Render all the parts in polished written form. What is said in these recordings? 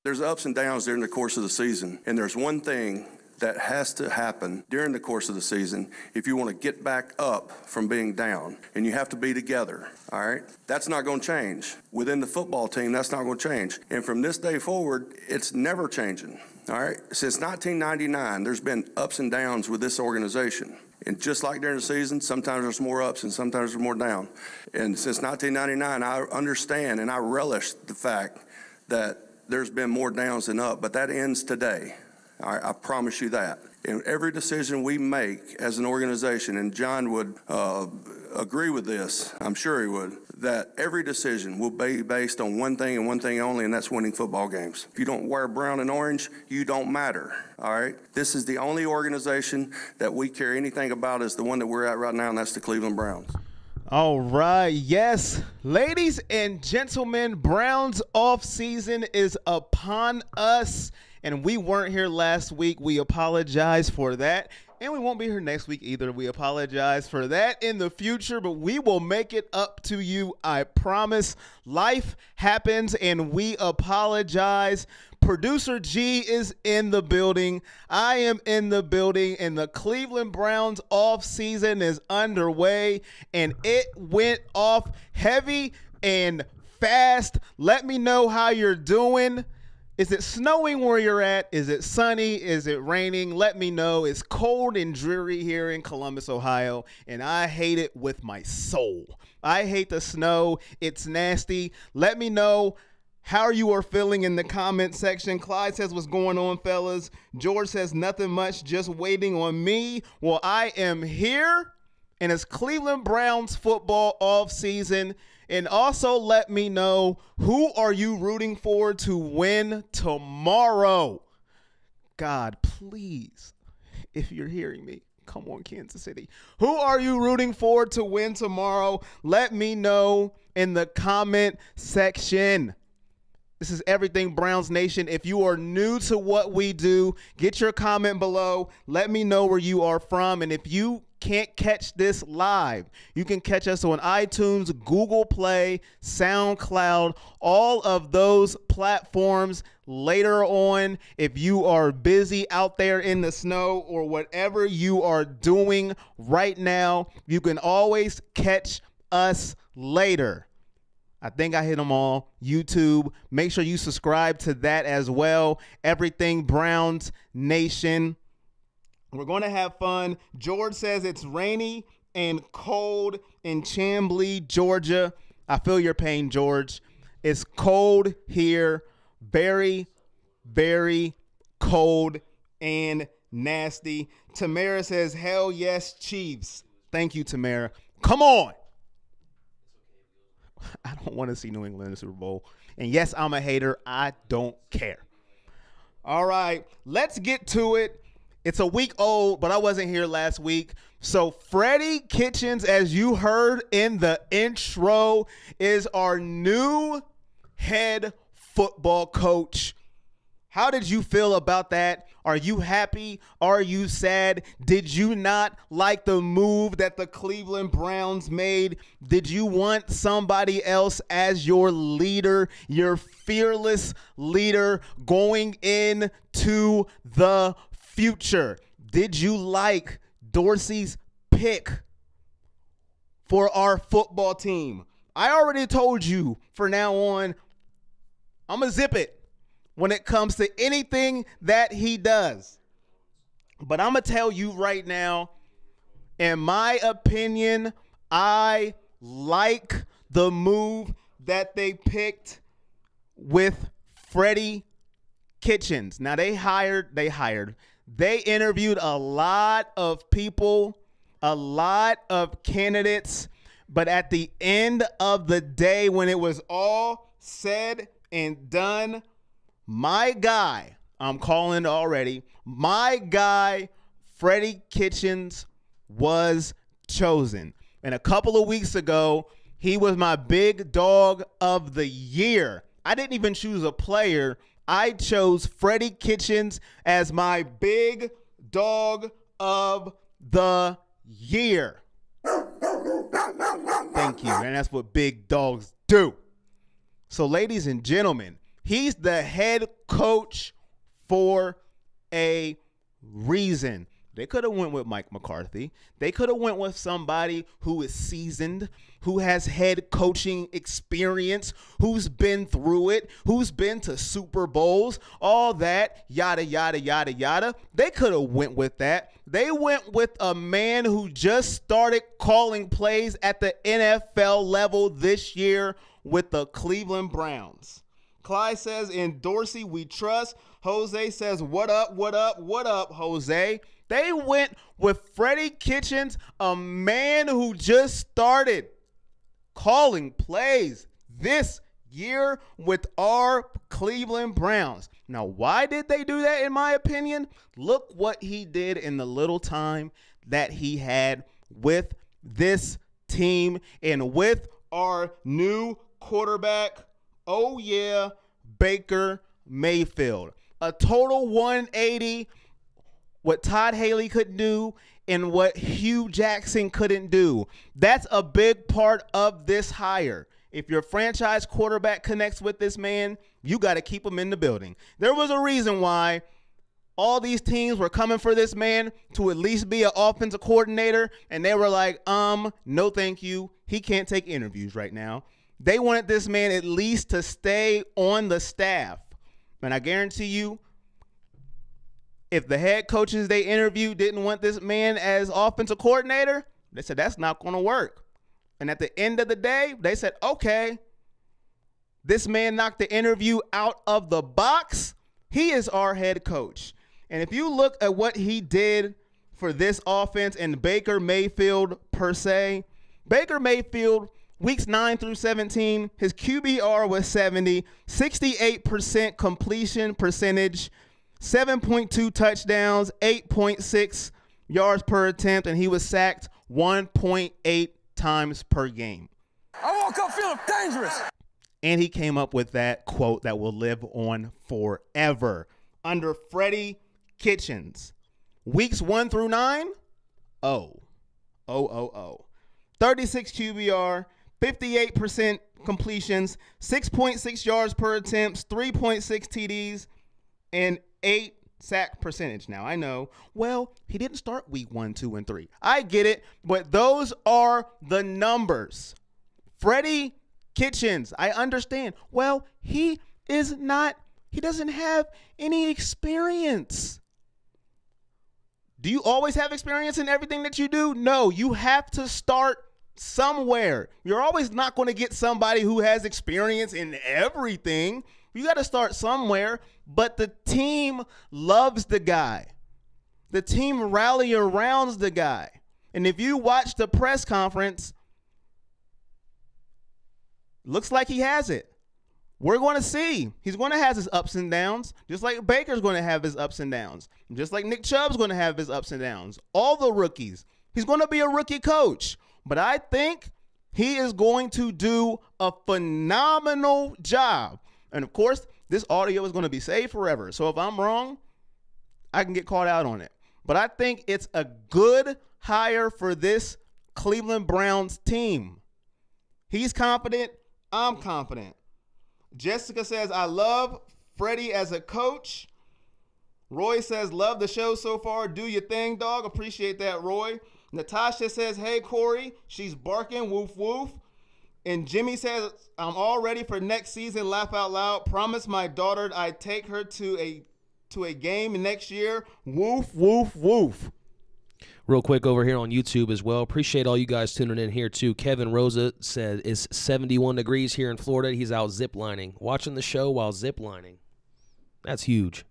There's ups and downs during the course of the season, and there's one thing that has to happen during the course of the season if you want to get back up from being down, and you have to be together, all right? That's not going to change. Within the football team, that's not going to change. And from this day forward, it's never changing, all right? Since 1999, there's been ups and downs with this organization. And just like during the season, sometimes there's more ups and sometimes there's more down. And since 1999, I understand and I relish the fact that there's been more downs than up, but that ends today. I promise you that. And every decision we make as an organization, and John would agree with this, I'm sure he would, that every decision will be based on one thing and one thing only, and that's winning football games. If you don't wear brown and orange, you don't matter, all right? This is the only organization that we care anything about is the one that we're at right now, and that's the Cleveland Browns. All right, yes, ladies and gentlemen, Browns off season is upon us, and we weren't here last week. We apologize for that, and we won't be here next week either. We apologize for that in the future, but we will make it up to you, I promise. Life happens, and we apologize. Producer G is in the building. I am in the building, and the Cleveland Browns off season is underway, and it went off heavy and fast. Let me know how you're doing. Is it snowing where you're at? Is it sunny? Is it raining? Let me know. It's cold and dreary here in Columbus, Ohio, and I hate it with my soul. I hate the snow. It's nasty. Let me know how you are feeling in the comment section. Clyde says, what's going on, fellas? George says, nothing much, just waiting on me. Well, I am here, and it's Cleveland Browns football off season. And also let me know, who are you rooting for to win tomorrow? God, please, if you're hearing me, come on, Kansas City. Who are you rooting for to win tomorrow? Let me know in the comment section. This is Everything Browns Nation. If you are new to what we do, get your comment below. Let me know where you are from. And if you can't catch this live, you can catch us on iTunes, Google Play, SoundCloud, all of those platforms later on. If you are busy out there in the snow or whatever you are doing right now, you can always catch us later. I think I hit them all. YouTube. Make sure you subscribe to that as well. Everything Browns Nation. We're going to have fun. George says it's rainy and cold in Chamblee, Georgia. I feel your pain, George. It's cold here. Very, very cold and nasty. Tamara says, hell yes, Chiefs. Thank you, Tamara. Come on. I don't want to see New England in the Super Bowl. And yes, I'm a hater. I don't care. All right, let's get to it. It's a week old, but I wasn't here last week. So Freddie Kitchens, as you heard in the intro, is our new head football coach. How did you feel about that? Are you happy? Are you sad? Did you not like the move that the Cleveland Browns made? Did you want somebody else as your leader, your fearless leader going into the future? Did you like Dorsey's pick for our football team? I already told you, from now on, I'm going to zip it when it comes to anything that he does. But I'm going to tell you right now, in my opinion, I like the move that they picked with Freddie Kitchens. Now, they interviewed a lot of people, a lot of candidates, but at the end of the day, when it was all said and done, my guy, I'm calling already, my guy, Freddie Kitchens, was chosen. And a couple of weeks ago, he was my big dog of the year. I didn't even choose a player. I chose Freddie Kitchens as my big dog of the year. Thank you. And that's what big dogs do. So, ladies and gentlemen, He's the head coach for a reason. They could have went with Mike McCarthy. They could have went with somebody who is seasoned, who has head coaching experience, who's been through it, who's been to Super Bowls, all that, yada, yada, yada, yada. They could have went with that. They went with a man who just started calling plays at the NFL level this year with the Cleveland Browns. Clyde says, in Dorsey, we trust. Jose says, what up, what up, what up, Jose? They went with Freddie Kitchens, a man who just started calling plays this year with our Cleveland Browns. Now, why did they do that, in my opinion? Look what he did in the little time that he had with this team and with our new quarterback, oh yeah, Baker Mayfield. A total 180, what Todd Haley couldn't do and what Hugh Jackson couldn't do. That's a big part of this hire. If your franchise quarterback connects with this man, you got to keep him in the building. There was a reason why all these teams were coming for this man to at least be an offensive coordinator, and they were like, no thank you. He can't take interviews right now. They wanted this man at least to stay on the staff. And I guarantee you, if the head coaches they interviewed didn't want this man as offensive coordinator, they said that's not going to work. And at the end of the day, they said, okay, this man knocked the interview out of the box. He is our head coach. And if you look at what he did for this offense and Baker Mayfield per se, Baker Mayfield, weeks 9 through 17, his QBR was 70, 68% completion percentage, 7.2 touchdowns, 8.6 yards per attempt, and he was sacked 1.8 times per game. I woke up feeling dangerous. And he came up with that quote that will live on forever. Under Freddie Kitchens, weeks 1 through 9, 36 QBR, 58% completions, 6.6 yards per attempt, 3.6 TDs, and 8 sack percentage. Now, I know, well, he didn't start week 1, 2, and 3. I get it, but those are the numbers. Freddie Kitchens, I understand. Well, he doesn't have any experience. Do you always have experience in everything that you do? No, you have to start somewhere. You're always not going to get somebody who has experience in everything. You got to start somewhere, but the team loves the guy. The team rally around the guy. And if you watch the press conference, looks like he has it. We're going to see. He's going to have his ups and downs, just like Baker's going to have his ups and downs, just like Nick Chubb's going to have his ups and downs. All the rookies. He's going to be a rookie coach. But I think he is going to do a phenomenal job. And, of course, this audio is going to be saved forever. So if I'm wrong, I can get called out on it. But I think it's a good hire for this Cleveland Browns team. He's confident. I'm confident. Jessica says, I love Freddie as a coach. Roy says, love the show so far. Do your thing, dog. Appreciate that, Roy. Natasha says, hey, Corey. She's barking. Woof, woof. And Jimmy says, I'm all ready for next season. Laugh out loud. Promise my daughter I'd take her to a game next year. Woof, woof, woof. Real quick over here on YouTube as well. Appreciate all you guys tuning in here too. Kevin Rosa said it's 71 degrees here in Florida. He's out ziplining, watching the show while ziplining. That's huge.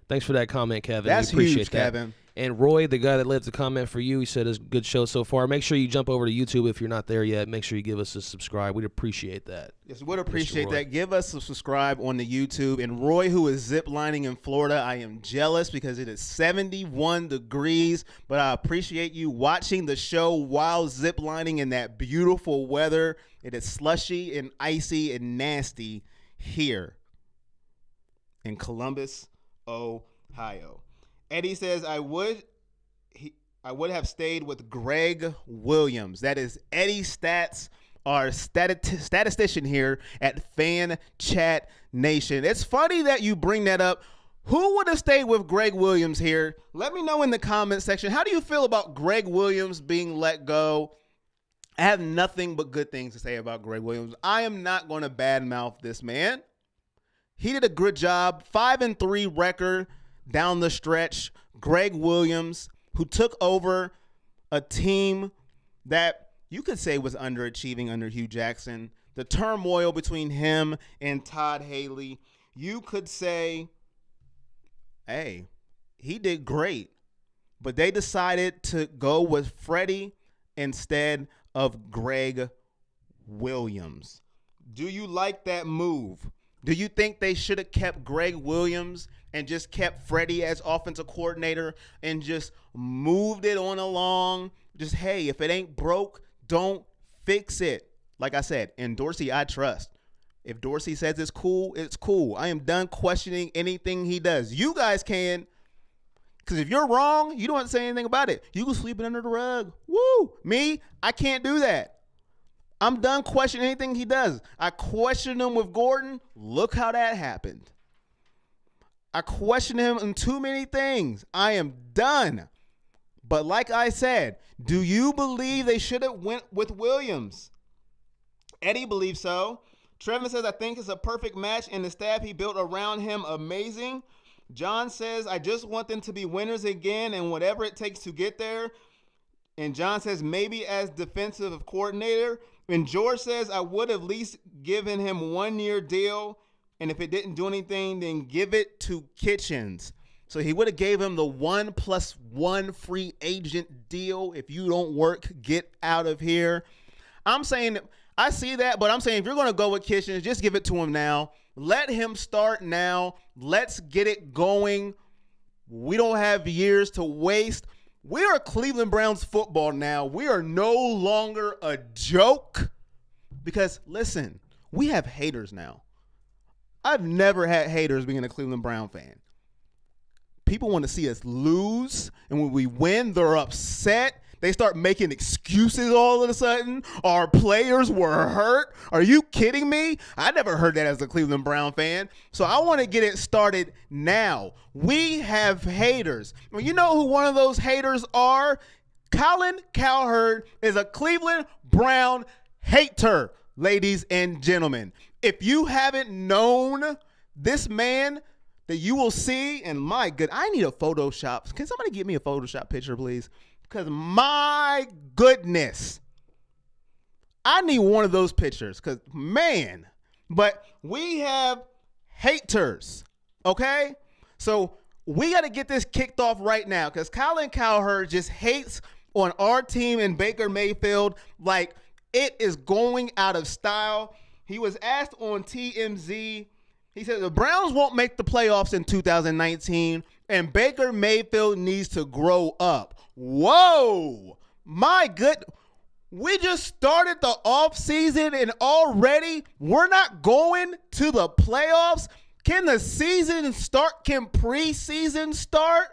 Thanks for that comment, Kevin. That's we appreciate huge, that. Kevin. And Roy, the guy that left the comment for you, he said it's a good show so far. Make sure you jump over to YouTube if you're not there yet. Make sure you give us a subscribe. We'd appreciate that. Yes, we would appreciate that. Give us a subscribe on the YouTube. And Roy, who is ziplining in Florida, I am jealous because it is 71 degrees. But I appreciate you watching the show while ziplining in that beautiful weather. It is slushy and icy and nasty here in Columbus, Ohio. Eddie says, I would have stayed with Greg Williams. That is Eddie Stats our statistician here at Fan Chat Nation. It's funny that you bring that up. Who would have stayed with Greg Williams here? Let me know in the comment section. How do you feel about Greg Williams being let go? I have nothing but good things to say about Greg Williams. I am not going to badmouth this man. He did a good job. 5-3 record down the stretch. Greg Williams, who took over a team that you could say was underachieving under Hugh Jackson. The turmoil between him and Todd Haley, you could say, hey, he did great. But they decided to go with Freddie instead of Greg Williams. Do you like that move? Do you think they should have kept Greg Williams and just kept Freddie as offensive coordinator and just moved it on along? Just, hey, if it ain't broke, don't fix it. Like I said, in Dorsey, I trust. If Dorsey says it's cool, it's cool. I am done questioning anything he does. You guys can. Because if you're wrong, you don't have to say anything about it. You can sweep it under the rug. Woo! Me, I can't do that. I'm done questioning anything he does. I questioned him with Gordon. Look how that happened. I questioned him in too many things. I am done. But like I said, do you believe they should have went with Williams? Eddie believes so. Trevin says, I think it's a perfect match, and the staff he built around him, amazing. John says, I just want them to be winners again and whatever it takes to get there. And John says, maybe as defensive coordinator. And George says, I would have at least given him 1 year deal. And if it didn't do anything, then give it to Kitchens. So he would have gave him the 1+1 free agent deal. If you don't work, get out of here. I'm saying, I see that, but I'm saying if you're going to go with Kitchens, just give it to him now. Let him start now. Let's get it going. We don't have years to waste. We are Cleveland Browns football now. We are no longer a joke because, listen, we have haters now. I've never had haters being a Cleveland Brown fan. People want to see us lose, and when we win, they're upset. They start making excuses all of a sudden. Our players were hurt. Are you kidding me? I never heard that as a Cleveland Brown fan. So I want to get it started now. We have haters. Well, you know who one of those haters are? Colin Cowherd is a Cleveland Brown hater, ladies and gentlemen. If you haven't known this man that you will see, and my good, I need a Photoshop. Can somebody give me a Photoshop picture, please? Because my goodness, I need one of those pictures because, man, but we have haters, okay? So we got to get this kicked off right now because Colin Cowherd just hates on our team in Baker Mayfield like it is going out of style. He was asked on TMZ, he said the Browns won't make the playoffs in 2019 and Baker Mayfield needs to grow up. Whoa, my good. We just started the offseason and already we're not going to the playoffs. Can the season start? Can preseason start?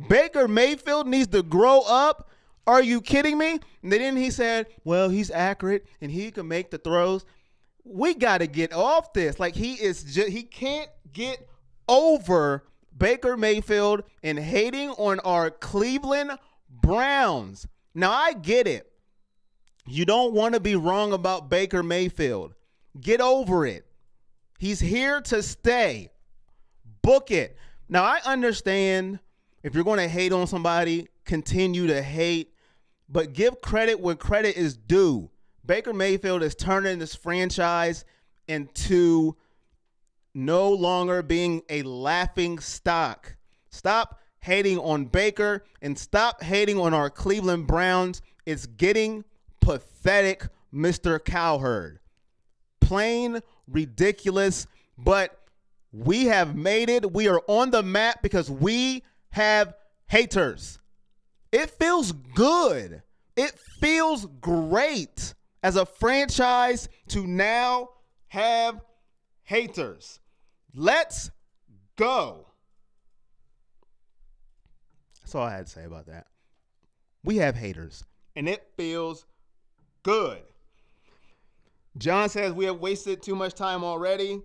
Baker Mayfield needs to grow up. Are you kidding me? And then he said, well, he's accurate and he can make the throws. We got to get off this. Like he can't get over Baker Mayfield and hating on our Cleveland Browns. Now, I get it. You don't want to be wrong about Baker Mayfield. Get over it. He's here to stay. Book it. Now, I understand if you're going to hate on somebody, continue to hate, but give credit when credit is due. Baker Mayfield is turning this franchise into no longer being a laughing stock. Stop hating on Baker and stop hating on our Cleveland Browns. It's getting pathetic, Mr. Cowherd. Plain ridiculous, but we have made it. We are on the map because we have haters. It feels good. It feels great as a franchise to now have haters. Let's go. That's all I had to say about that. We have haters, and it feels good. John says we have wasted too much time already.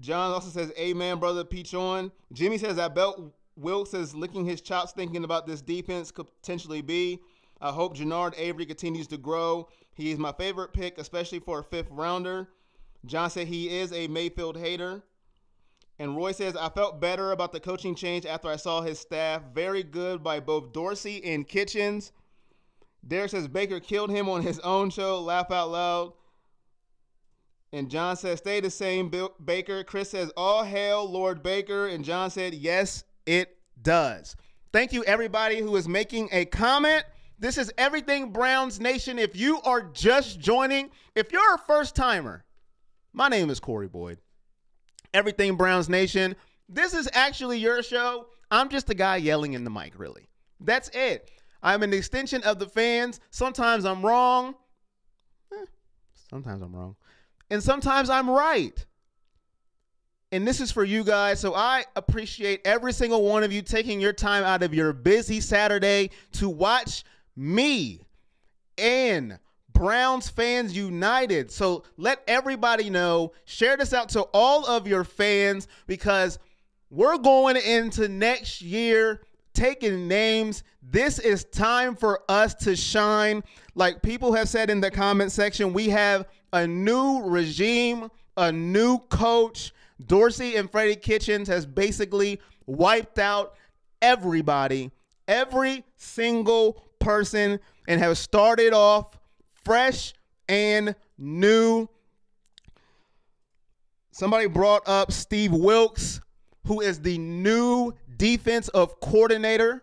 John also says, amen, brother, peach on. Jimmy says, I bet Wilkes is licking his chops thinking about this defense could potentially be. I hope Jannard Avery continues to grow. He is my favorite pick, especially for a 5th rounder. John said he is a Mayfield hater. And Roy says, I felt better about the coaching change after I saw his staff. Very good by both Dorsey and Kitchens. Derek says, Baker killed him on his own show. Laugh out loud. And John says, stay the same, Baker. Chris says, all hail Lord Baker. And John said, yes, it does. Thank you, everybody who is making a comment. This is Everything Browns Nation. If you are just joining, if you're a first-timer, my name is Corey Boyd. Everything Browns Nation. This is actually your show. I'm just a guy yelling in the mic, really. That's it. I'm an extension of the fans. Sometimes I'm wrong. Sometimes I'm wrong. And sometimes I'm right. And this is for you guys. So I appreciate every single one of you taking your time out of your busy Saturday to watch me and Browns Fans United. So let everybody know. Share this out to all of your fans because we're going into next year taking names. This is time for us to shine. Like people have said in the comment section, we have a new regime, a new coach. Dorsey and Freddie Kitchens has basically wiped out everybody, every single person, and have started off fresh and new. Somebody brought up Steve Wilkes, who is the new defensive coordinator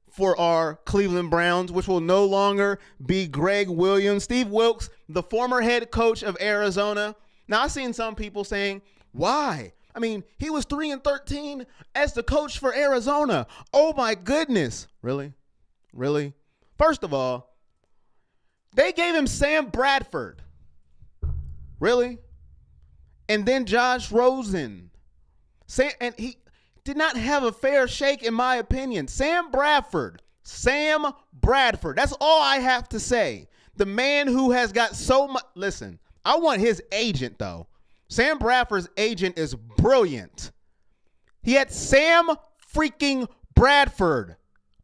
for our Cleveland Browns, which will no longer be Greg Williams. Steve Wilkes, the former head coach of Arizona. Now, I've seen some people saying, why? I mean, he was 3-13 as the coach for Arizona. Oh, my goodness. Really? Really? First of all, they gave him Sam Bradford. Really? And then Josh Rosen. And he did not have a fair shake, in my opinion. Sam Bradford. That's all I have to say. The man who has got so much. Listen, I want his agent, though. Sam Bradford's agent is brilliant. He had Sam freaking Bradford.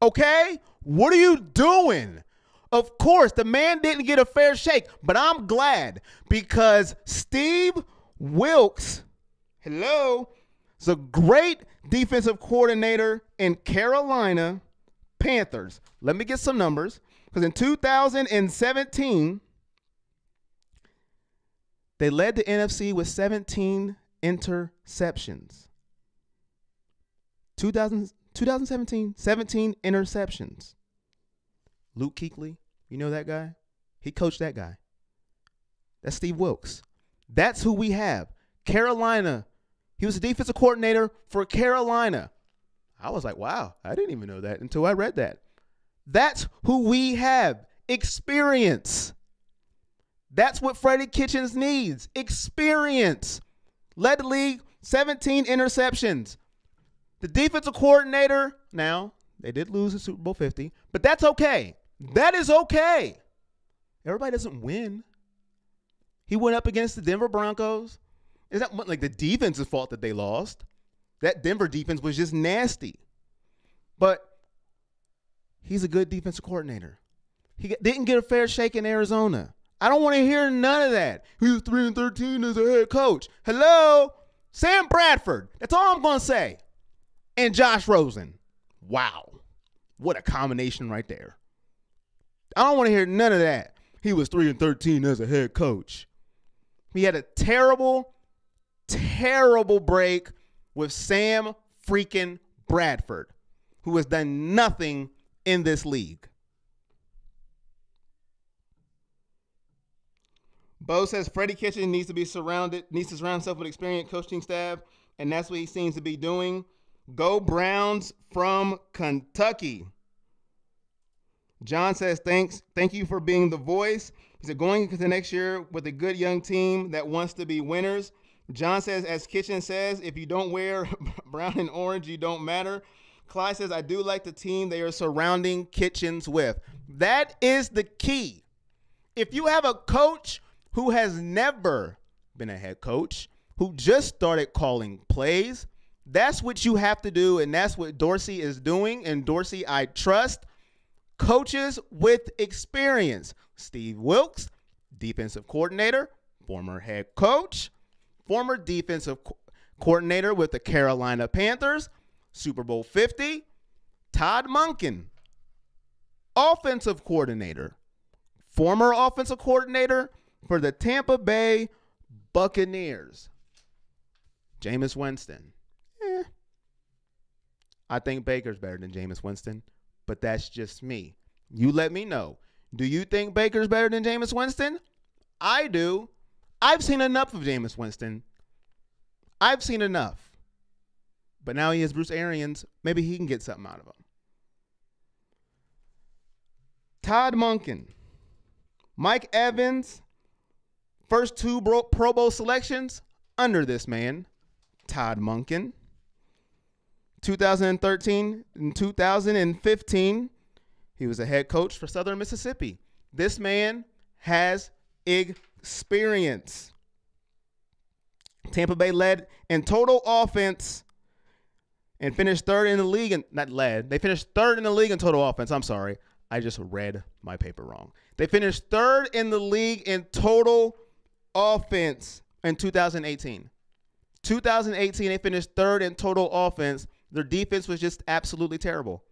Okay? What are you doing? Of course, the man didn't get a fair shake, but I'm glad because Steve Wilkes, is a great defensive coordinator in Carolina Panthers. Let me get some numbers. Because in 2017, they led the NFC with 17 interceptions. 2017, 17 interceptions. Luke Kuechly, you know that guy? He coached that guy. That's Steve Wilkes. That's who we have. Carolina. He was a defensive coordinator for Carolina. I was like, wow, I didn't even know that until I read that. That's who we have. Experience. That's what Freddie Kitchens needs. Experience. Led the league, 17 interceptions. The defensive coordinator, now, they did lose the Super Bowl 50, but that's okay. That is okay. Everybody doesn't win. He went up against the Denver Broncos. Is that like the defense's fault that they lost? That Denver defense was just nasty. But he's a good defensive coordinator. He didn't get a fair shake in Arizona. I don't want to hear none of that. He was 3-13 as a head coach. Hello? Sam Bradford. That's all I'm going to say. And Josh Rosen. Wow. What a combination right there. I don't want to hear none of that. He was 3-13 as a head coach. He had a terrible break with Sam freaking Bradford, who has done nothing in this league. Bo says Freddie Kitchens needs to surround himself with experienced coaching staff, and that's what he seems to be doing. Go Browns from Kentucky. John says, thank you for being the voice. He said, going into the next year with a good young team that wants to be winners. John says, as Kitchen says, if you don't wear brown and orange, you don't matter. Clyde says, I do like the team they are surrounding Kitchens with. That is the key. If you have a coach who has never been a head coach, who just started calling plays. That's what you have to do, and that's what Dorsey is doing. And Dorsey, I trust. Coaches with experience. Steve Wilks, defensive coordinator, former head coach, former defensive coordinator with the Carolina Panthers, Super Bowl 50. Todd Monken, offensive coordinator, former offensive coordinator for the Tampa Bay Buccaneers. Jameis Winston. I think Baker's better than Jameis Winston, but that's just me. You let me know. Do you think Baker's better than Jameis Winston? I do. I've seen enough of Jameis Winston. I've seen enough. But now he has Bruce Arians. Maybe he can get something out of him. Todd Monken. Mike Evans. First two Pro Bowl selections under this man, Todd Monken. 2013 and 2015, he was a head coach for Southern Mississippi. This man has experience. Tampa Bay led in total offense and finished third in the league. They finished third in the league in total offense. I'm sorry. I just read my paper wrong. They finished third in the league in total offense in 2018. 2018, they finished third in total offense. Their defense was just absolutely terrible.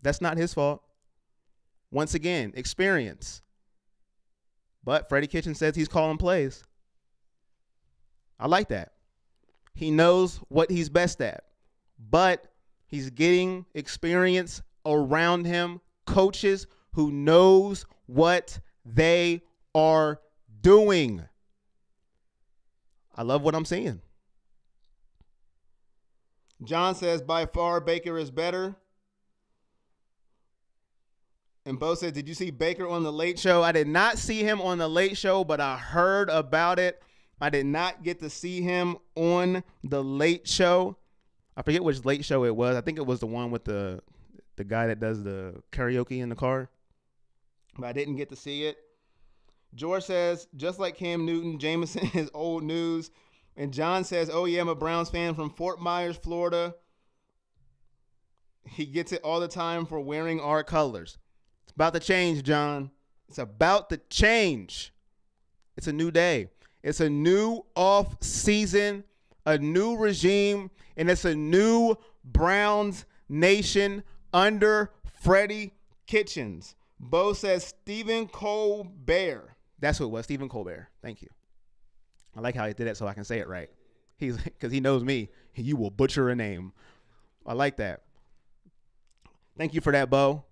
That's not his fault. Once again, experience. But Freddie Kitchens says he's calling plays. I like that. He knows what he's best at. But he's getting experience around him, coaches who knows what they are doing. I love what I'm seeing. John says, by far, Baker is better. And Bo says, did you see Baker on The Late Show? I did not see him on The Late Show, but I heard about it. I did not get to see him on The Late Show. I forget which Late Show it was. I think it was the one with the guy that does the karaoke in the car. But I didn't get to see it. George says, just like Cam Newton, Jameson is old news. And John says, oh, yeah, I'm a Browns fan from Fort Myers, Florida. He gets it all the time for wearing our colors. It's about to change, John. It's about to change. It's a new day. It's a new off season, a new regime, and it's a new Browns nation under Freddie Kitchens. Bo says Stephen Colbert. That's what it was, Stephen Colbert. Thank you. I like how he did it so I can say it right. Because he knows me. You will butcher a name. I like that. Thank you for that, Bo.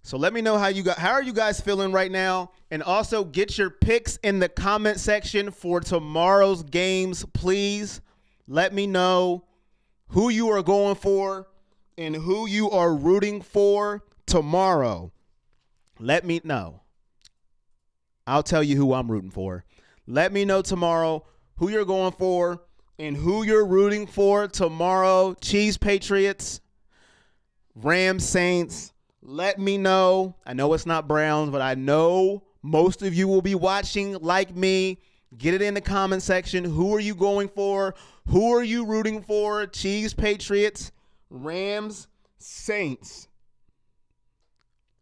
So let me know how are you guys feeling right now? And also get your picks in the comment section for tomorrow's games, please. Let me know who you are going for and who you are rooting for tomorrow. Let me know. I'll tell you who I'm rooting for. Let me know tomorrow who you're going for and who you're rooting for tomorrow. Chiefs, Patriots, Rams, Saints. Let me know. I know it's not Browns, but I know most of you will be watching like me. Get it in the comment section. Who are you going for? Who are you rooting for? Chiefs, Patriots, Rams, Saints.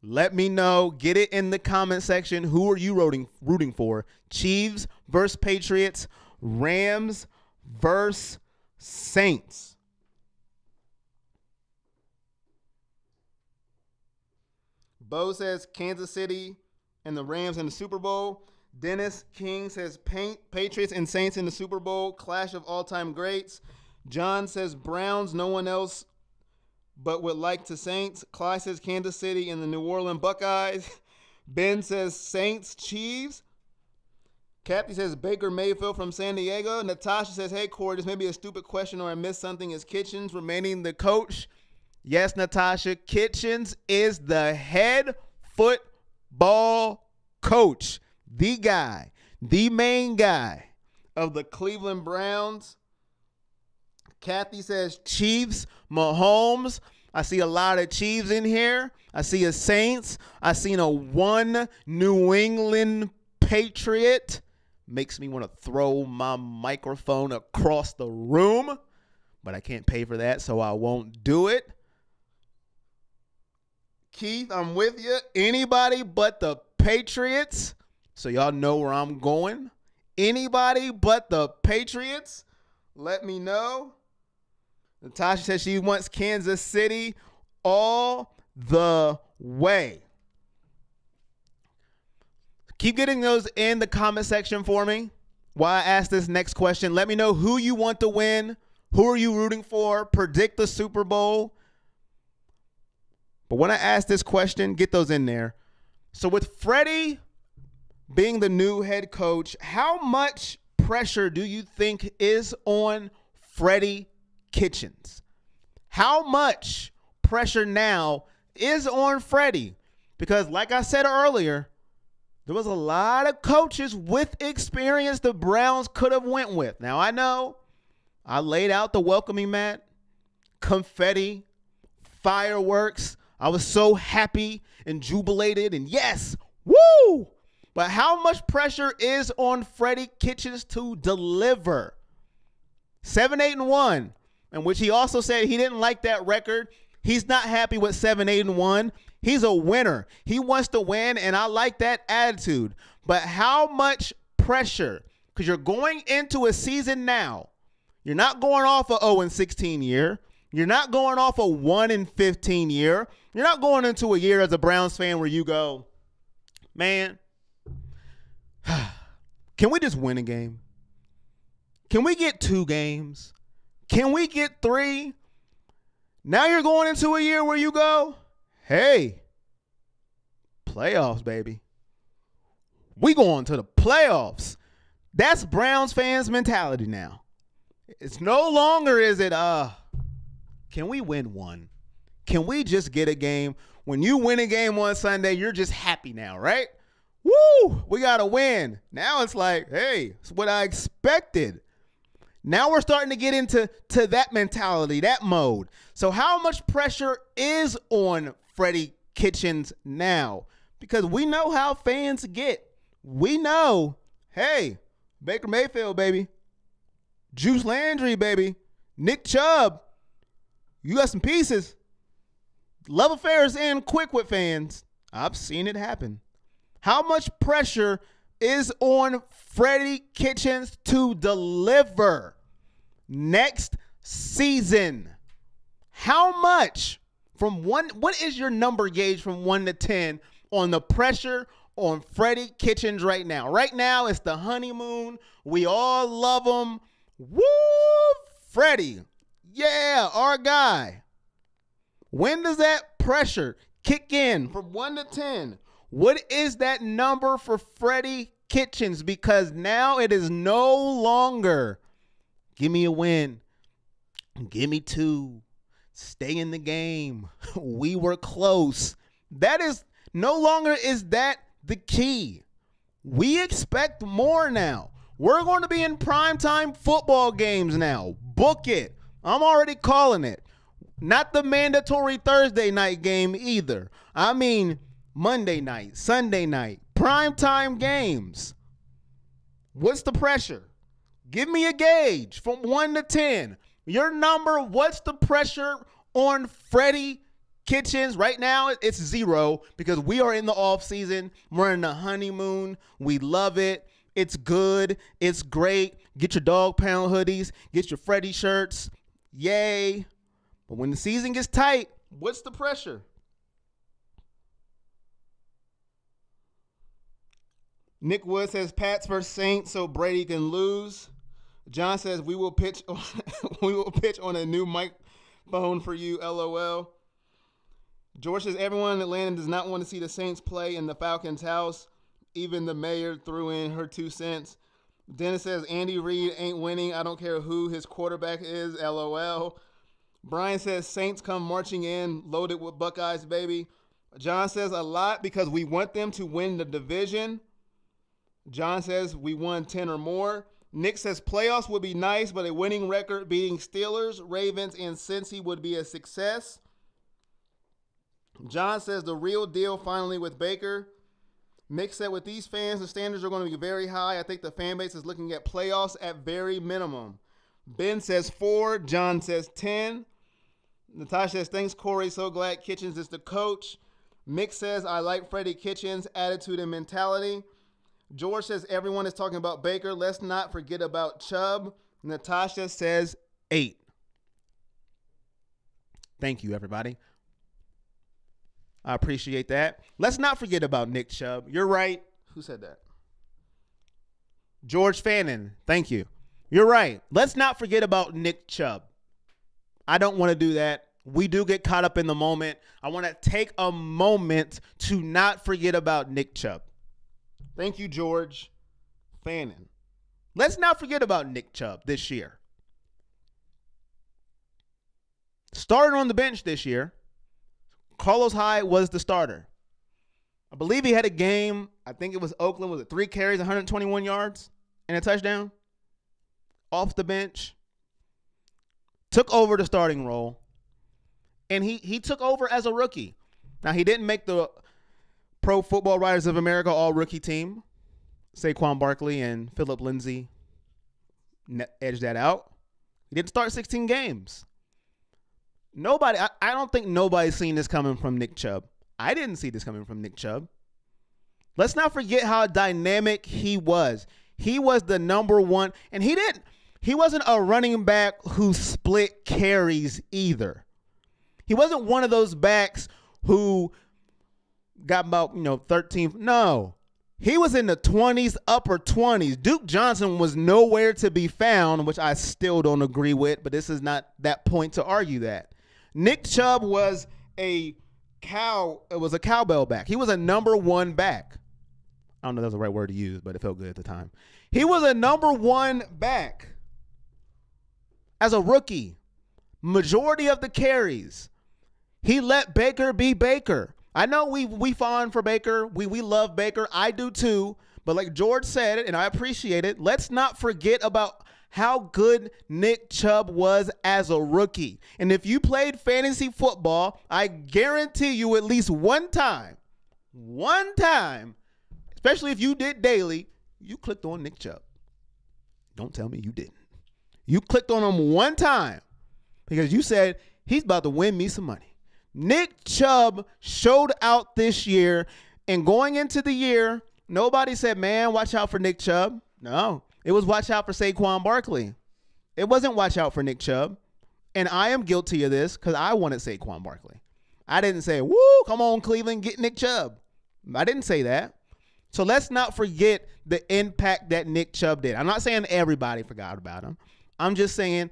Let me know. Get it in the comment section. Who are you rooting for? Chiefs versus Patriots, Rams versus Saints. Bo says Kansas City and the Rams in the Super Bowl. Dennis King says Patriots and Saints in the Super Bowl. Clash of all-time greats. John says Browns, no one else but would like to Saints. Clyde says Kansas City and the New Orleans Buckeyes. Ben says Saints, Chiefs. Cappy says Baker Mayfield from San Diego. Natasha says, hey, Corey, this may be a stupid question or I missed something. Is Kitchens remaining the coach? Yes, Natasha. Kitchens is the head football coach. The guy, the main guy of the Cleveland Browns. Kathy says Chiefs, Mahomes. I see a lot of Chiefs in here. I see a Saints. I seen a one New England Patriot. Makes me want to throw my microphone across the room, but I can't pay for that, so I won't do it. Keith, I'm with you. Anybody but the Patriots. So y'all know where I'm going. Anybody but the Patriots. Let me know. Natasha says she wants Kansas City all the way. Keep getting those in the comment section for me while I ask this next question. Let me know who you want to win. Who are you rooting for? Predict the Super Bowl. But when I ask this question, get those in there. So with Freddie being the new head coach, how much pressure do you think is on Freddie Kitchens? How much pressure now is on Freddie? Because like I said earlier, there was a lot of coaches with experience the Browns could have went with. Now, I know I laid out the welcoming mat, confetti, fireworks. I was so happy and jubilated and yes, woo! But how much pressure is on Freddie Kitchens to deliver? 7-8-1, in which he also said he didn't like that record. He's not happy with 7-8-1. He's a winner. He wants to win, and I like that attitude. But how much pressure? Because you're going into a season now. You're not going off a 0-16 year. You're not going off a 1-15 year. You're not going into a year as a Browns fan where you go, man, can we just win a game? Can we get 2 games? Can we get 3? Now you're going into a year where you go, hey, playoffs, baby. We going to the playoffs. That's Browns fans' mentality now. It's no longer is it, can we win one? Can we just get a game? When you win a game on Sunday, you're just happy now, right? Woo, we got to win. Now it's like, hey, it's what I expected. Now we're starting to get into that mentality, that mode. So how much pressure is on Freddie Kitchens now? Because we know how fans get. We know, hey, Baker Mayfield, baby. Juice Landry, baby. Nick Chubb. You got some pieces. Love affairs end quick with fans. I've seen it happen. How much pressure is on Freddie Kitchens to deliver next season? How much? From one, what is your number gauge from 1 to 10 on the pressure on Freddie Kitchens right now? Right now, it's the honeymoon. We all love him. Woo, Freddie. Yeah, our guy. When does that pressure kick in from 1 to 10? What is that number for Freddie Kitchens? Because now it is no longer, give me a win. Give me 2. Stay in the game. We were close. That is no longer is that the key. We expect more now. We're going to be in primetime football games now. Book it. I'm already calling it. Not the mandatory Thursday night game either. I mean Monday night, Sunday night, primetime games. What's the pressure? Give me a gauge from 1 to 10. Your number, what's the pressure on Freddie Kitchens? Right now, it's 0 because we are in the off season. We're in the honeymoon. We love it. It's good. It's great. Get your dog pound hoodies. Get your Freddie shirts. Yay. But when the season gets tight, what's the pressure? Nick Wood says Pats versus Saints so Brady can lose. John says we will pitch on a new microphone for you, LOL. George says everyone in Atlanta does not want to see the Saints play in the Falcons' house. Even the mayor threw in her 2 cents. Dennis says Andy Reid ain't winning. I don't care who his quarterback is, LOL. Brian says Saints come marching in, loaded with Buckeyes, baby. John says a lot because we want them to win the division. John says we won 10 or more. Nick says playoffs would be nice, but a winning record beating Steelers, Ravens, and Cincy would be a success. John says the real deal finally with Baker. Mick said with these fans, the standards are going to be very high. I think the fan base is looking at playoffs at very minimum. Ben says 4. John says 10. Natasha says, thanks, Corey. So glad Kitchens is the coach. Mick says, I like Freddie Kitchens' attitude and mentality. George says, everyone is talking about Baker. Let's not forget about Chubb. Natasha says 8. Thank you, everybody. I appreciate that. Let's not forget about Nick Chubb. You're right. Who said that? George Fannin. Thank you. You're right. Let's not forget about Nick Chubb. I don't want to do that. We do get caught up in the moment. I want to take a moment to not forget about Nick Chubb. Thank you, George Fannin. Let's not forget about Nick Chubb this year. Started on the bench this year. Carlos Hyde was the starter. I believe he had a game. I think it was Oakland. Was it 3 carries, 121 yards, and a touchdown? Off the bench. Took over the starting role. And he took over as a rookie. Now, he didn't make the Pro Football Writers of America all-rookie team. Saquon Barkley and Phillip Lindsay edged that out. He didn't start 16 games. I don't think nobody's seen this coming from Nick Chubb. I didn't see this coming from Nick Chubb. Let's not forget how dynamic he was. He was the number one, and he wasn't a running back who split carries either. He wasn't one of those backs who got about, 13th. No. He was in the 20s, upper 20s. Duke Johnson was nowhere to be found, which I still don't agree with, but this is not that point to argue that. Nick Chubb was a cowbell back. He was a number one back. I don't know if that's the right word to use, but it felt good at the time. He was a number one back as a rookie. Majority of the carries. He let Baker be Baker. I know we fawn for Baker. We love Baker. I do too. But like George said, and I appreciate it, let's not forget about how good Nick Chubb was as a rookie. And if you played fantasy football, I guarantee you at least one time, especially if you did daily, you clicked on Nick Chubb. Don't tell me you didn't. You clicked on him one time because you said, he's about to win me some money. Nick Chubb showed out this year, and going into the year, nobody said, man, watch out for Nick Chubb. No, it was watch out for Saquon Barkley. It wasn't watch out for Nick Chubb. And I am guilty of this because I wanted Saquon Barkley. I didn't say, woo, come on, Cleveland, get Nick Chubb. I didn't say that. So let's not forget the impact that Nick Chubb did. I'm not saying everybody forgot about him. I'm just saying,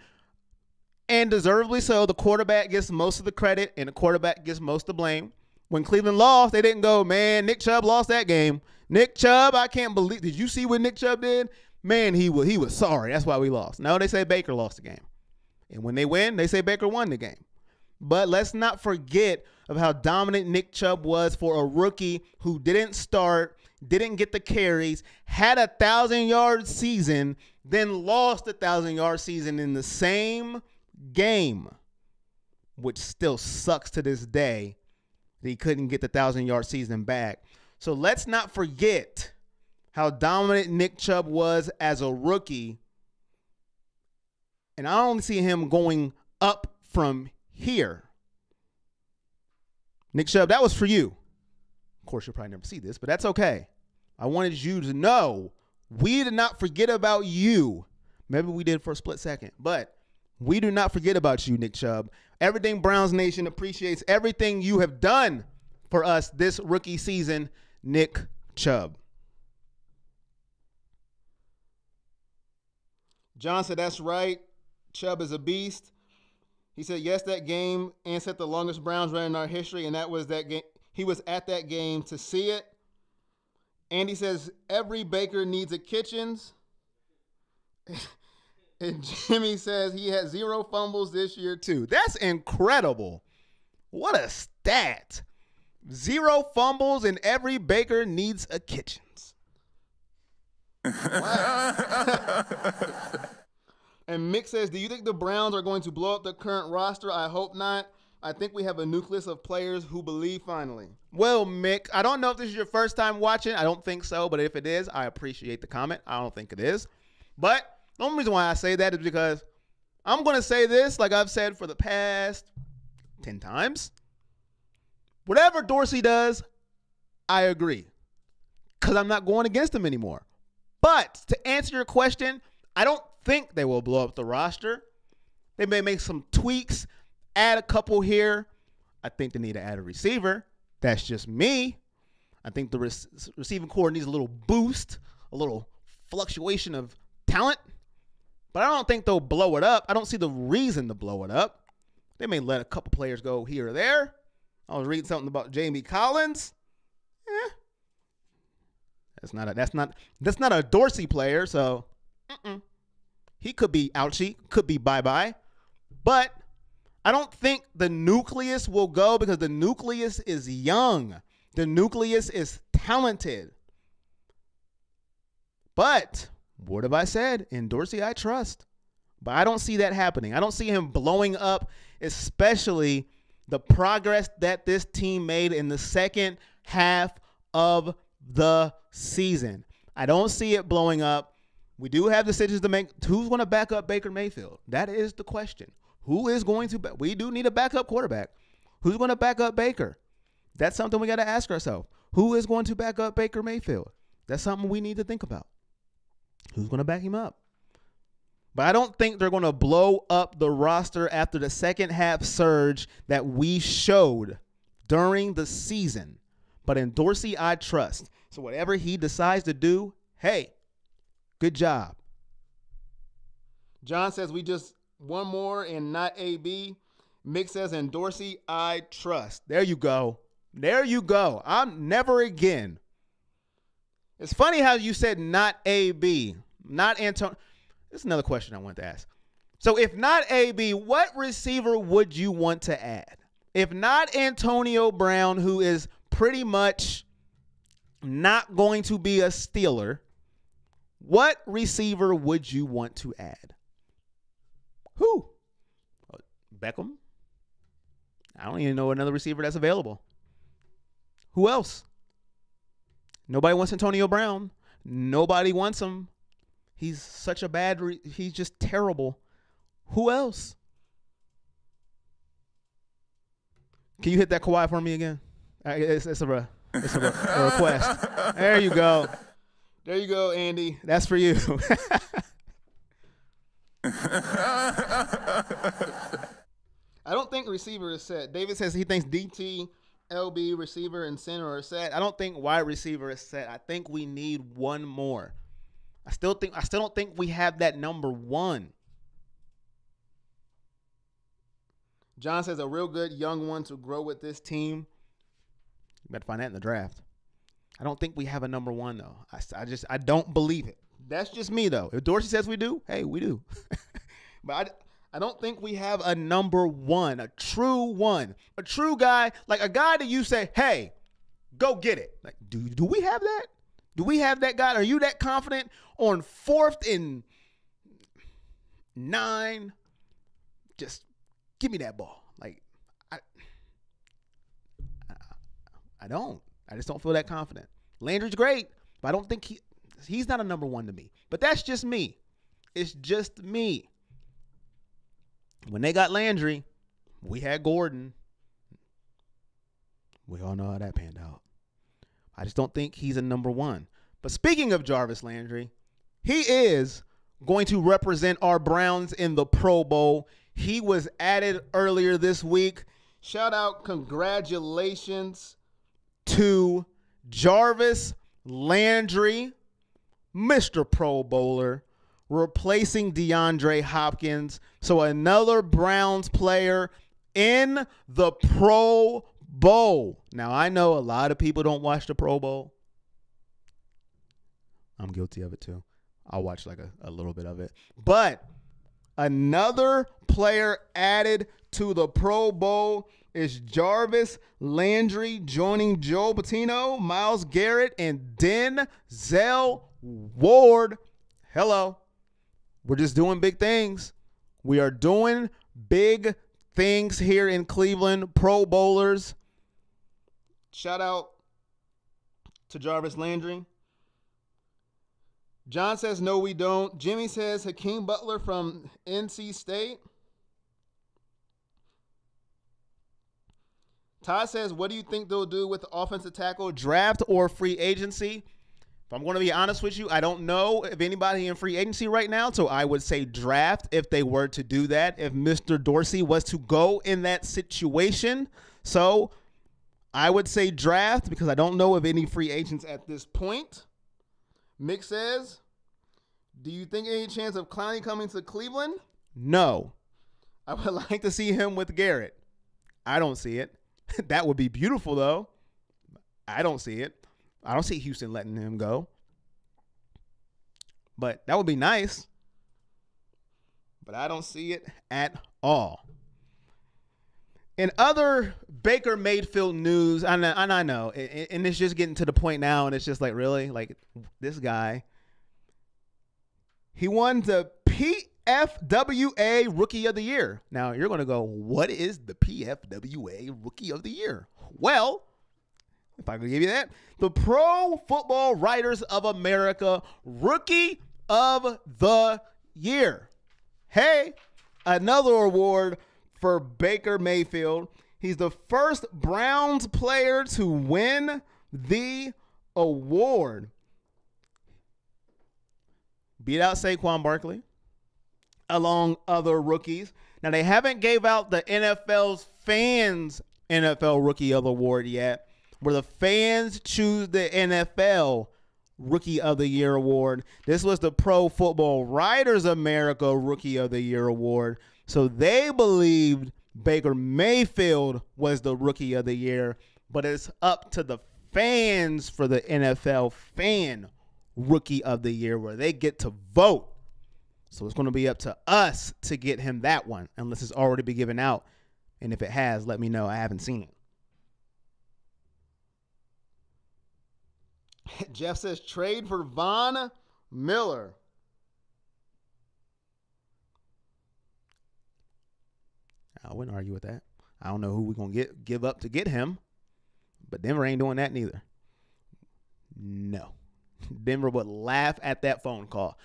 and deservedly so, the quarterback gets most of the credit and the quarterback gets most of the blame. When Cleveland lost, they didn't go, man, Nick Chubb lost that game. Nick Chubb, I can't believe, did you see what Nick Chubb did? Man, he was sorry. That's why we lost. No, they say Baker lost the game. And when they win, they say Baker won the game. But let's not forget of how dominant Nick Chubb was for a rookie who didn't start, didn't get the carries, had a 1,000-yard season, then lost a 1,000-yard season in the same game, which still sucks to this day that he couldn't get the 1,000-yard season back. So let's not forget how dominant Nick Chubb was as a rookie. And I only see him going up from here. Nick Chubb, that was for you. Of course, you'll probably never see this, but that's okay. I wanted you to know we did not forget about you. Maybe we did for a split second, but we do not forget about you, Nick Chubb. Everything Browns Nation appreciates everything you have done for us this rookie season, Nick Chubb. John said, that's right. Chubb is a beast. He said, yes, that game and set the longest Browns run in our history, and that was that game. He was at that game to see it. Andy says, every Baker needs a Kitchens. And Jimmy says he had 0 fumbles this year, too. That's incredible. What a stat. 0 fumbles, and every Baker needs a Kitchens. Wow. And Mick says, do you think the Browns are going to blow up the current roster? I hope not. I think we have a nucleus of players who believe finally. Well, Mick, I don't know if this is your first time watching. I don't think so, but if it is, I appreciate the comment. I don't think it is. But the only reason why I say that is because I'm going to say this like I've said for the past 10 times. Whatever Dorsey does, I agree. Because I'm not going against him anymore. But to answer your question, I don't think they will blow up the roster. They may make some tweaks, add a couple here. I think they need to add a receiver. That's just me. I think the receiving core needs a little boost, a little fluctuation of talent. But I don't think they'll blow it up. I don't see the reason to blow it up. They may let a couple players go here or there. I was reading something about Jamie Collins. That's not a Dorsey player, so he could be ouchie, could be bye-bye. But I don't think the nucleus will go because the nucleus is young. The nucleus is talented. But what have I said? In Dorsey, I trust. But I don't see that happening. I don't see him blowing up, especially the progress that this team made in the second half of the season. I don't see it blowing up. We do have decisions to make. Who's going to back up Baker Mayfield? That is the question. Who is going to we do need a backup quarterback. Who's going to back up Baker? That's something we got to ask ourselves. Who is going to back up Baker Mayfield? That's something we need to think about. Who's going to back him up? But I don't think they're going to blow up the roster after the second half surge that we showed during the season. But in Dorsey, I trust. So whatever he decides to do, hey, good job. John says we just one more and not AB. Mick says in Dorsey, I trust. There you go. There you go. I'm never again. It's funny how you said not AB, not Antonio. This is another question I want to ask. So if not AB, what receiver would you want to add? If not Antonio Brown, who is pretty much not going to be a Steeler, what receiver would you want to add? Who? Beckham? I don't even know another receiver that's available. Who else? Nobody wants Antonio Brown. Nobody wants him. He's such a bad, he's just terrible. Who else? Can you hit that Kawhi for me again? It's a request. There you go. There you go, Andy. That's for you. I don't think receiver is set. David says he thinks DT, LB, receiver, and center are set. I don't think wide receiver is set. I think we need one more. I still don't think we have that number one. John says a real good young one to grow with this team. You better find that in the draft. I don't think we have a number one, though. I don't believe it. That's just me, though. If Dorsey says we do, hey, we do. But I don't think we have a number one, a true guy, like a guy that you say, hey, go get it. Like, do we have that? Do we have that guy? Are you that confident on 4th and 9? Just give me that ball. Like, I don't. I just don't feel that confident. Landry's great, but I don't think he's not a number one to me. But that's just me. It's just me. When they got Landry, we had Gordon. We all know how that panned out. I just don't think he's a number one. But speaking of Jarvis Landry, he is going to represent our Browns in the Pro Bowl. He was added earlier this week. Shout out, congratulations to Jarvis Landry, Mr. Pro Bowler, replacing DeAndre Hopkins. So another Browns player in the Pro Bowl. Now, I know a lot of people don't watch the Pro Bowl. I'm guilty of it too. I'll watch like a little bit of it. But another player added to the Pro Bowl is Jarvis Landry, joining Joe Patino, Myles Garrett, and Denzel Ward. Hello. We're just doing big things. We are doing big things here in Cleveland, Pro Bowlers. Shout out to Jarvis Landry. John says, no, we don't. Jimmy says, Hakeem Butler from NC State. Todd says, what do you think they'll do with the offensive tackle, draft or free agency? If I'm going to be honest with you, I don't know if anybody in free agency right now, so I would say draft if they were to do that, if Mr. Dorsey was to go in that situation. So I would say draft because I don't know of any free agents at this point. Mick says, do you think any chance of Clowney coming to Cleveland? No. I would like to see him with Garrett. I don't see it. That would be beautiful, though. I don't see it. I don't see Houston letting him go. But that would be nice. But I don't see it at all. In other Baker Mayfield news, I know, and it's just getting to the point now, and it's just like, really? Like, this guy, he won the PFWA Rookie of the Year. Now, you're going to go, what is the PFWA Rookie of the Year? Well, if I could give you that, the Pro Football Writers of America Rookie of the Year. Hey, another award for Baker Mayfield. He's the first Browns player to win the award. Beat out Saquon Barkley, along other rookies. Now, they haven't gave out the NFL's fans NFL Rookie of the Award yet, where the fans choose the NFL Rookie of the Year award. This was the Pro Football Writers America Rookie of the Year award. So they believed Baker Mayfield was the Rookie of the Year, but it's up to the fans for the NFL Fan Rookie of the Year, where they get to vote. So it's going to be up to us to get him that one, unless it's already been given out. And if it has, let me know. I haven't seen it. Jeff says, trade for Von Miller. I wouldn't argue with that. I don't know who we're going to give up to get him, but Denver ain't doing that neither. No. Denver would laugh at that phone call.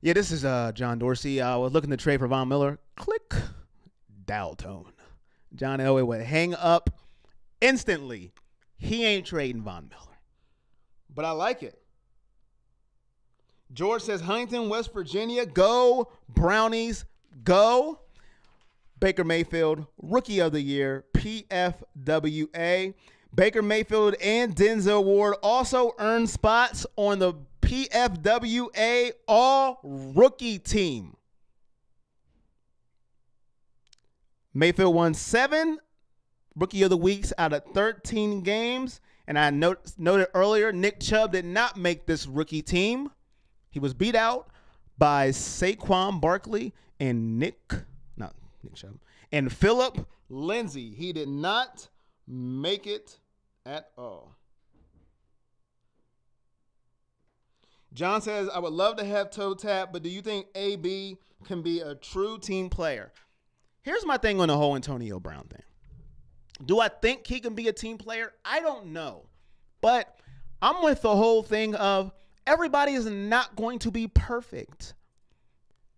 Yeah, this is John Dorsey. I was looking to trade for Von Miller. Click. Dial tone. John Elway would hang up instantly. He ain't trading Von Miller. But I like it. George says, Huntington, West Virginia, go. Brownies, go. Baker Mayfield, Rookie of the Year, PFWA. Baker Mayfield and Denzel Ward also earned spots on the PFWA All-Rookie team. Mayfield won 7 Rookie of the Weeks out of 13 games. And I noted earlier, Nick Chubb did not make this rookie team. He was beat out by Saquon Barkley and and Philip Lindsay. He did not make it at all. John says, I would love to have toe tap, but do you think AB can be a true team player? Here's my thing on the whole Antonio Brown thing. Do I think he can be a team player? I don't know. But I'm with the whole thing of everybody is not going to be perfect.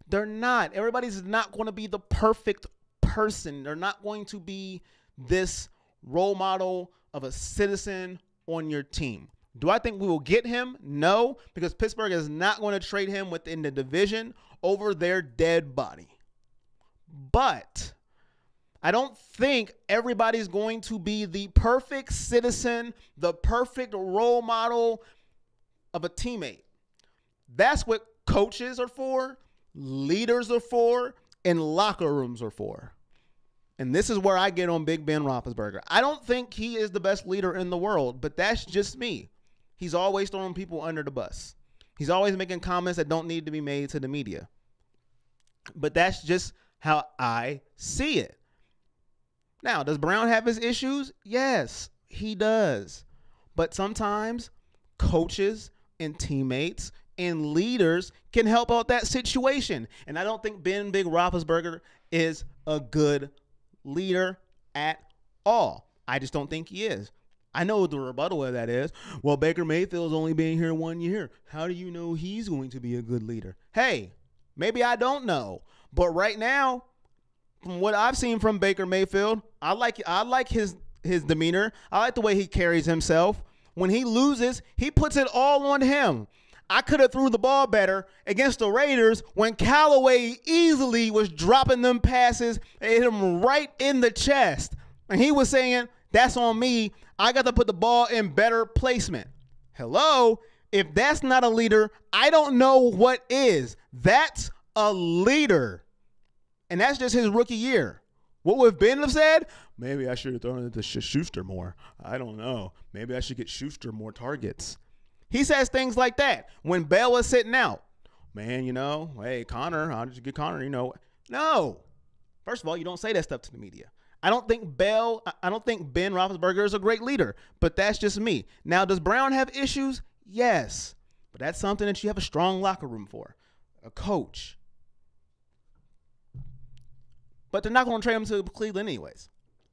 They're not. Everybody's not going to be the perfect person. They're not going to be this role model of a citizen on your team. Do I think we will get him? No, because Pittsburgh is not going to trade him within the division over their dead body. But I don't think everybody's going to be the perfect citizen, the perfect role model of a teammate. That's what coaches are for, leaders are for, and locker rooms are for. And this is where I get on Big Ben Roethlisberger. I don't think he is the best leader in the world, but that's just me. He's always throwing people under the bus. He's always making comments that don't need to be made to the media. But that's just how I see it. Now, does Brown have his issues? Yes, he does. But sometimes coaches and teammates and leaders can help out that situation. And I don't think Ben Big Roethlisberger is a good leader at all. I just don't think he is. I know what the rebuttal of that is. Well, Baker Mayfield's only been here 1 year. How do you know he's going to be a good leader? Hey, maybe I don't know. But right now, from what I've seen from Baker Mayfield, I like his demeanor. I like the way he carries himself. When he loses, he puts it all on him. I could have threw the ball better against the Raiders when Callaway easily was dropping them passes and hit him right in the chest. And he was saying, that's on me. I got to put the ball in better placement. Hello? If that's not a leader, I don't know what is. That's a leader. And that's just his rookie year. What would Ben have said? Maybe I should have thrown it to Schuster more. I don't know. Maybe I should get Schuster more targets. He says things like that when Bell is sitting out. Man, hey, Connor, how did you get Connor? No. First of all, you don't say that stuff to the media. I don't think Ben Roethlisberger is a great leader, but that's just me. Now, does Brown have issues? Yes. But that's something that you have a strong locker room for, a coach. But they're not going to trade him to Cleveland anyways.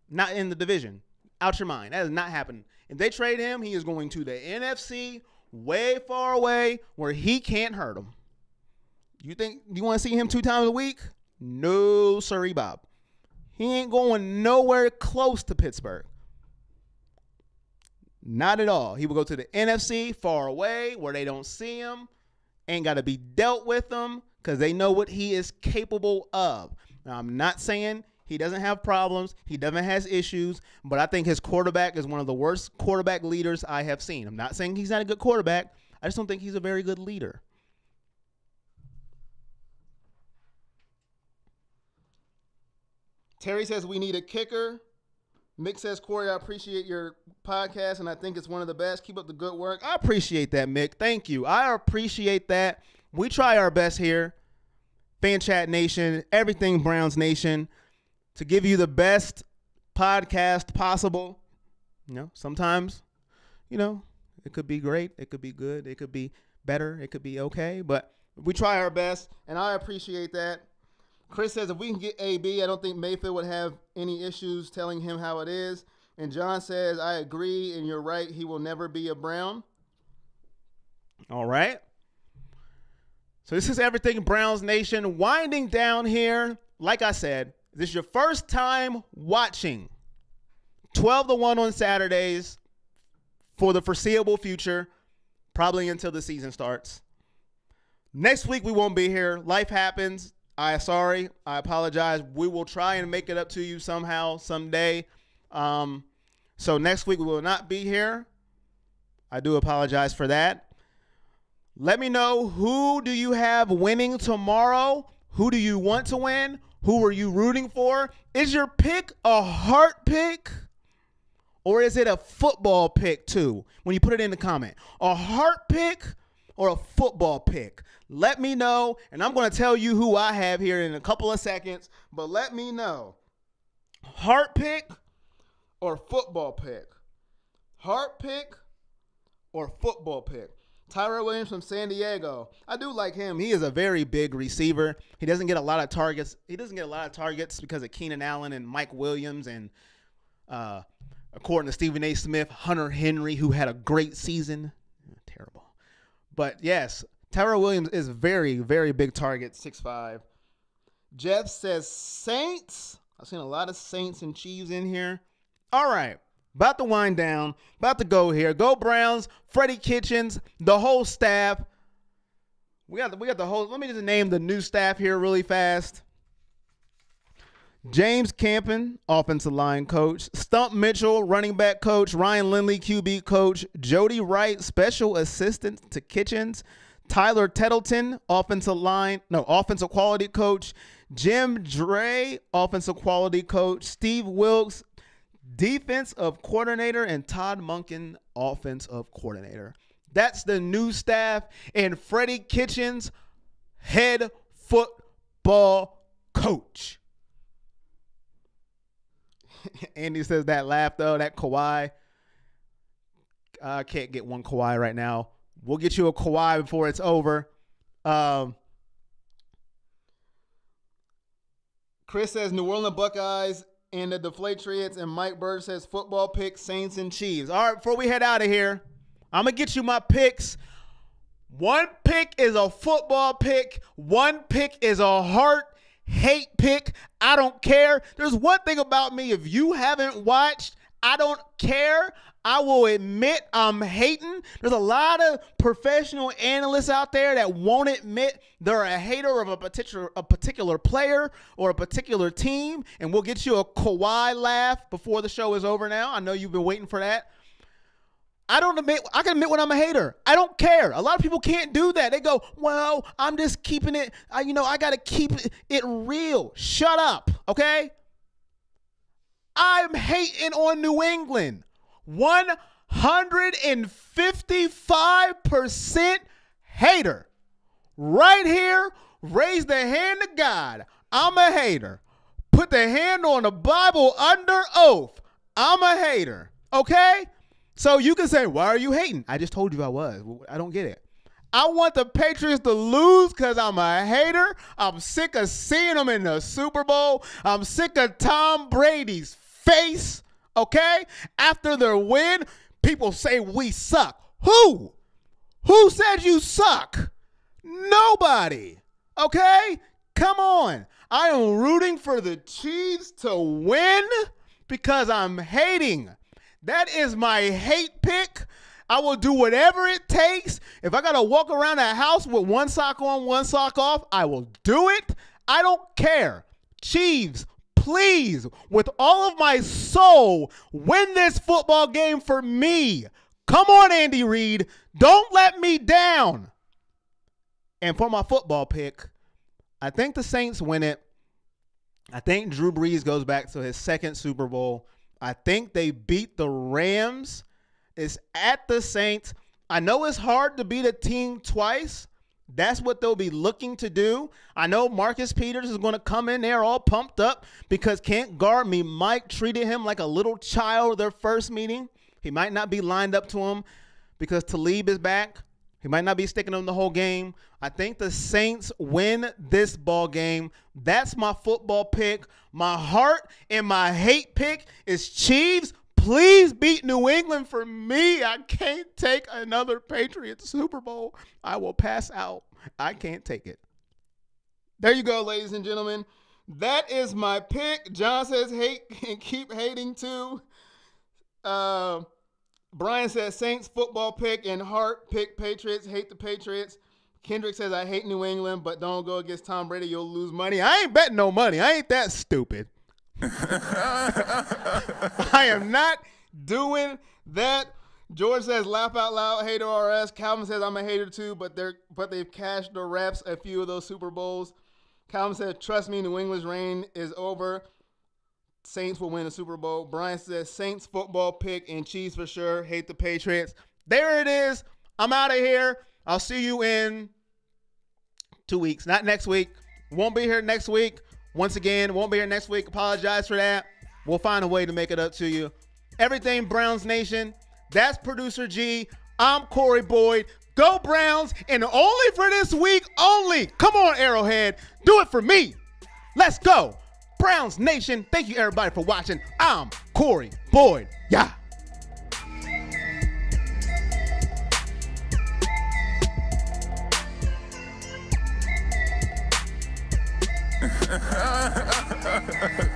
Not in the division. Out your mind. That is not happening. If they trade him, he is going to the NFC, way far away, where he can't hurt him. You want to see him 2 times a week? No, sirree, Bob. He ain't going nowhere close to Pittsburgh. Not at all. He will go to the NFC, far away, where they don't see him. Ain't got to be dealt with him because they know what he is capable of. Now, I'm not saying he doesn't have problems. He doesn't have issues. But I think his quarterback is one of the worst quarterback leaders I have seen. I'm not saying he's not a good quarterback. I just don't think he's a very good leader. Terry says we need a kicker. Mick says, Corey, I appreciate your podcast, and I think it's one of the best. Keep up the good work. I appreciate that, Mick. Thank you. I appreciate that. We try our best here. Fan Chat Nation, everything Browns Nation, to give you the best podcast possible. Sometimes, it could be great. It could be good. It could be better. It could be okay. But we try our best, and I appreciate that. Chris says, if we can get AB, I don't think Mayfield would have any issues telling him how it is. And John says, I agree, and you're right. He will never be a Brown. All right. So this is everything Browns Nation. Winding down here, like I said, this is your first time watching 12-1 on Saturdays for the foreseeable future, probably until the season starts. Next week, we won't be here. Life happens. I apologize. We will try and make it up to you somehow, someday. So next week we will not be here. I do apologize for that. Let me know, who do you have winning tomorrow? Who do you want to win? Who are you rooting for? Is your pick a heart pick? Or is it a football pick too? When you put it in the comment. A heart pick or a football pick? Let me know, and I'm going to tell you who I have here in a couple of seconds, but let me know. Heart pick or football pick? Heart pick or football pick? Tyrell Williams from San Diego. I do like him. He is a very big receiver. He doesn't get a lot of targets. He doesn't get a lot of targets because of Keenan Allen and Mike Williams and, according to Stephen A. Smith, Hunter Henry, who had a great season. Terrible. But, yes, Tyrell Williams is very, very big target, 6'5". Jeff says Saints. I've seen a lot of Saints and Chiefs in here. All right. About to wind down. About to go here. Go Browns. Freddie Kitchens. The whole staff. We got the whole. Let me just name the new staff here really fast. James Campen, offensive line coach. Stump Mitchell, running back coach. Ryan Lindley, QB coach. Jody Wright, special assistant to Kitchens. Tyler Tettleton, offensive quality coach. Jim Dre, offensive quality coach. Steve Wilkes, defensive coordinator. And Todd Monken, offensive coordinator. That's the new staff. And Freddie Kitchens, head football coach. Andy says that laugh, though, that Kawhi. I can't get one Kawhi right now. We'll get you a Kawhi before it's over. Chris says New Orleans Buckeyes and the Deflatriots, and Mike Bird says football pick, Saints and Chiefs. All right, before we head out of here, I'm going to get you my picks. One pick is a football pick. One pick is a hate pick. I don't care. There's one thing about me. If you haven't watched, I don't care. I will admit I'm hating. There's a lot of professional analysts out there that won't admit they're a hater of a particular player or a particular team, and we'll get you a Kawhi laugh before the show is over now. I know you've been waiting for that. I can admit when I'm a hater. I don't care. A lot of people can't do that. They go, well, I'm just keeping it, I got to keep it real. Shut up, okay? I'm hating on New England. 155% hater. Right here, raise the hand to God. I'm a hater. Put the hand on the Bible under oath. I'm a hater, okay? So you can say, why are you hating? I just told you I was. I don't get it. I want the Patriots to lose because I'm a hater. I'm sick of seeing them in the Super Bowl. I'm sick of Tom Brady's face, okay? After their win, people say we suck. Who? Who said you suck? Nobody, okay? Come on. I am rooting for the Chiefs to win because I'm hating. That is my hate pick. I will do whatever it takes. If I got to walk around the house with one sock on, one sock off, I will do it. I don't care. Chiefs, please, with all of my soul, win this football game for me. Come on, Andy Reid. Don't let me down. And for my football pick, I think the Saints win it. I think Drew Brees goes back to his second Super Bowl. I think they beat the Rams. It's at the Saints. I know it's hard to beat a team twice. That's what they'll be looking to do. I know Marcus Peters is going to come in there all pumped up because can't guard me. Mike treated him like a little child their first meeting. He might not be lined up to him because Talib is back. He might not be sticking him the whole game. I think the Saints win this ball game. That's my football pick. My heart and my hate pick is Chiefs. Please beat New England for me. I can't take another Patriots Super Bowl. I will pass out. I can't take it. There you go, ladies and gentlemen. That is my pick. John says hate and keep hating too. Brian says Saints football pick and heart pick Patriots. Hate the Patriots. Kendrick says I hate New England, but don't go against Tom Brady. You'll lose money. I ain't betting no money. I ain't that stupid. I am not doing that. George says laugh out loud, hater RS. Calvin says I'm a hater too, but they've cashed the reps a few of those Super Bowls. Calvin says trust me, New England's reign is over. Saints will win the Super Bowl. Brian says Saints football pick and Chiefs for sure. Hate the Patriots. There it is. I'm out of here. I'll see you in 2 weeks. Not next week. Won't be here next week. Once again, won't be here next week. Apologize for that. We'll find a way to make it up to you. Everything Browns Nation. That's Producer G. I'm Corey Boyd. Go Browns, and only for this week only. Come on, Arrowhead. Do it for me. Let's go. Browns Nation. Thank you, everybody, for watching. I'm Corey Boyd. Yeah. Ha ha ha ha.